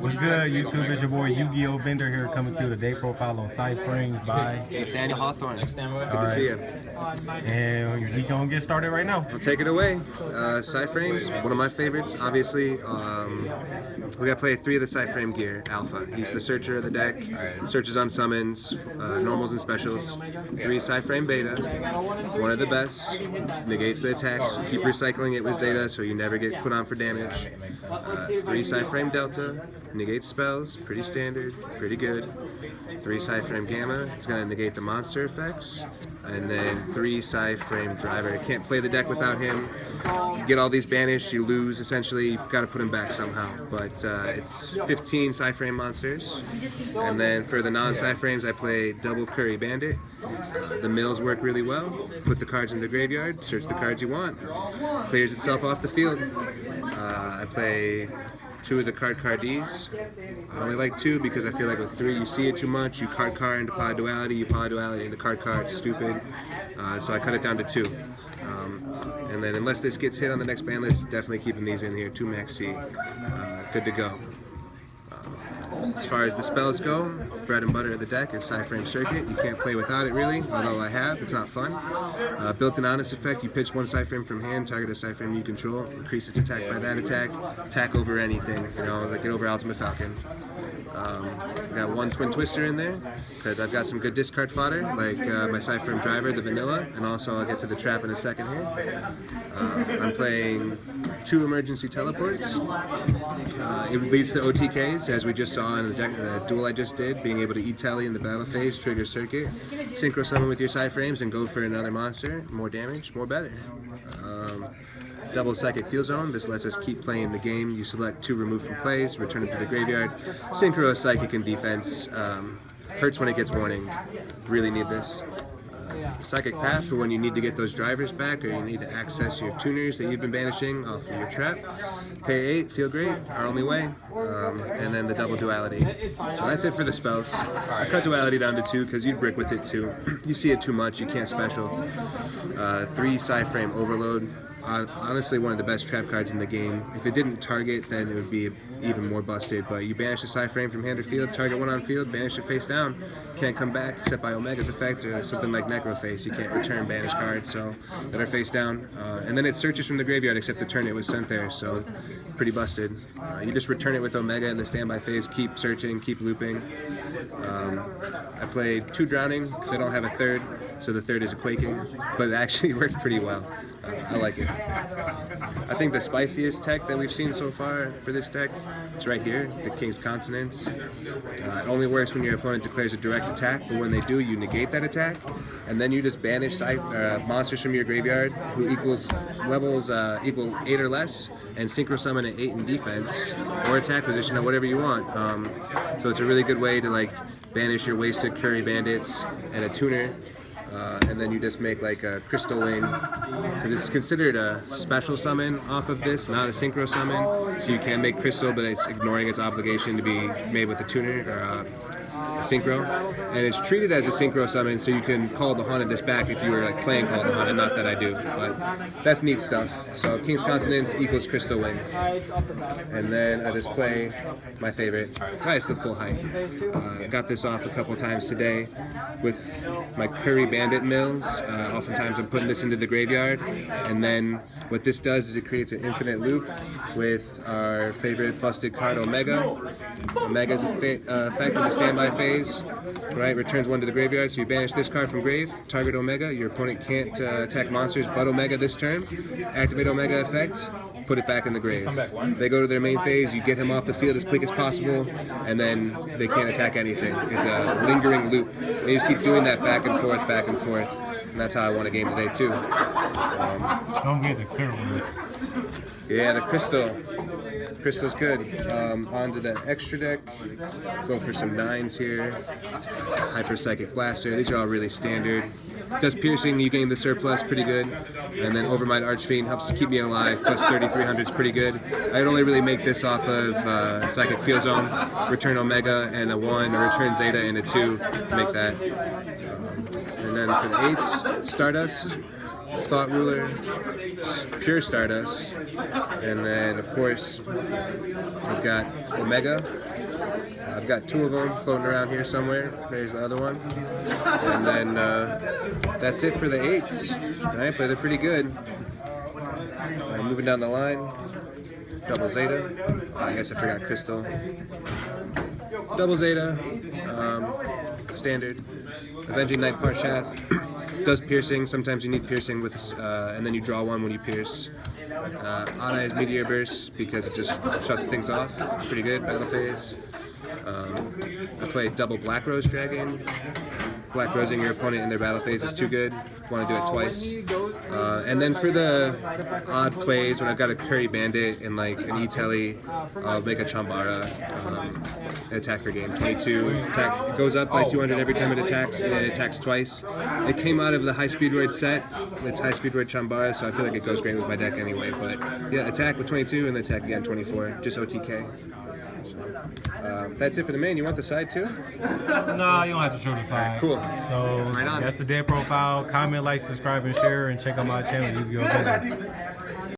What's good, YouTube? It's your boy Yugioh Bender here, coming to you today. Profile on Side Frames by Nathaniel Hawthorne. Good to see you. And we gonna get started right now. I'll take it away. Side frames, one of my favorites. Obviously, we gotta play 3 of the side frame gear. Alpha. He's the searcher of the deck. Searches on summons, normals and specials. 3 side frame beta. One of the best. Negates the attacks. Keep recycling it with Zeta so you never get put on for damage. 3 side frame delta. Negates spells. Pretty standard. Pretty good. 3 side frame gamma. It's gonna negate the monster effects. And then 3 side frame driver. Can't play the deck without him. You get all these banished, you lose essentially. You've got to put him back somehow. But it's 15 side frame monsters. And then for the non-side frames, I play double Curry Bandit. The mills work really well. Put the cards in the graveyard, search the cards you want. Clears itself off the field. I play 2 of the cards. I only like 2 because I feel like with 3 you see it too much. You card into Pod Duality, you Pod Duality into card, stupid. So I cut it down to 2. And then unless this gets hit on the next ban list, definitely keeping these in here. 2 max C. Good to go. As far as the spells go, bread and butter of the deck is Side Frame Circuit. You can't play without it really, although I have. It's not fun. Built-in honest effect, you pitch 1 side frame from hand, target a side frame you control, increase its attack by that attack over anything, you know, like get over Ultimate Falcon. Got 1 Twin Twister in there, because I've got some good discard fodder, like my side frame driver, the vanilla, and also I'll get to the trap in a second here. I'm playing 2 emergency teleports. It leads to OTKs, as we just saw in the duel I just did, being able to E-Tally in the battle phase, trigger circuit, synchro summon with your side frames, and go for another monster. More damage, more better. Double Psychic Field Zone. This lets us keep playing the game. You select 2 removed from plays, return it to the graveyard. Synchro Psychic and defense. Hurts when it gets warning. Really need this. Psychic Path for when you need to get those drivers back or you need to access your tuners that you've been banishing off of your trap. Pay 8, feel great, our only way. And then the double duality. So that's it for the spells. I cut duality down to 2 because you'd brick with it too. You see it too much, you can't special. 3 side frame overload. Honestly, one of the best trap cards in the game. If it didn't target, then it would be even more busted. But you banish a side frame from hand or field, target 1 on field, banish it face down. Can't come back except by Omega's effect or something like Necroface. You can't return banished cards, so that are face down. And then it searches from the graveyard except the turn it was sent there, so pretty busted. You just return it with Omega in the standby phase, keep searching, keep looping. I played 2 drowning because I don't have a 3rd, so the 3rd is a quaking, but it actually worked pretty well. I like it. I think the spiciest tech that we've seen so far for this deck is right here, the King's Consonance. It only works when your opponent declares a direct attack, but when they do, you negate that attack, and then you just banish monsters from your graveyard who equal 8 or less, and synchro summon at 8 in defense or attack position at whatever you want. So it's a really good way to like banish your wasted Curry Bandits and a tuner. And then you just make like a Crystal Wing, because it's considered a special summon off of this, not a synchro summon. So you can make Crystal, but it's ignoring its obligation to be made with a tuner or a synchro. And it's treated as a synchro summon, so you can call the Haunted this back if you were like playing Call the Haunted. Not that I do, but that's neat stuff. So King's Consonance equals Crystal Wing. And then I just play my favorite, Rise to Full Height. Got this off a couple times today with my Curry Bandit mills. Oftentimes I'm putting this into the graveyard, and then what this does is it creates an infinite loop with our favorite busted card, Omega. Omega's effect in the standby phase, right? Returns 1 to the graveyard, so you banish this card from grave, target Omega. Your opponent can't attack monsters but Omega this turn. Activate Omega effect, put it back in the grave. They go to their main phase, you get him off the field as quick as possible, and then they can't attack anything. It's a lingering loop. They just keep doing that back and forth, and that's how I won a game today too. Don't get the clear one. Yeah, the Crystal. Crystal's good. Onto the extra deck. Go for some 9s here. Hyper Psychic Blaster. These are all really standard. Does piercing, you gain the surplus, pretty good. And then Overmind Archfiend helps keep me alive, plus 3,300 is pretty good. I'd only really make this off of Psychic Field Zone, return Omega and a 1, or return Zeta and a 2 to make that. And then for the 8s, Stardust. Thought Ruler, Pure Stardust, and then of course I've got Omega. I've got 2 of them floating around here somewhere. There's the other one. And then that's it for the 8s, right? But they're pretty good. Moving down the line, Double Zeta. I guess I forgot Crystal. Double Zeta, standard. Avenging Night Parshath. Does piercing. Sometimes you need piercing with, and then you draw 1 when you pierce. Odd Eyes Meteor Burst because it just shuts things off. Pretty good battle phase. I played double Black Rose Dragon. Black Rosing your opponent in their battle phase is too good. Want to do it twice. And then for the odd plays, when I've got a Curry Bandit and like an E-Telly, I'll make a Chambara attack for game. 22. Attack, it goes up by 200 every time it attacks, and it attacks twice. It came out of the High Speed Roid set. It's High Speed Roid Chambara, so I feel like it goes great with my deck anyway. But yeah, attack with 22 and then attack again 24. Just OTK. So, that's it for the main. You want the side too? No, you don't have to show the side. Cool. So Right on. that's the deck profile. Comment, like, subscribe, and share, and check out my channel, Yugioh.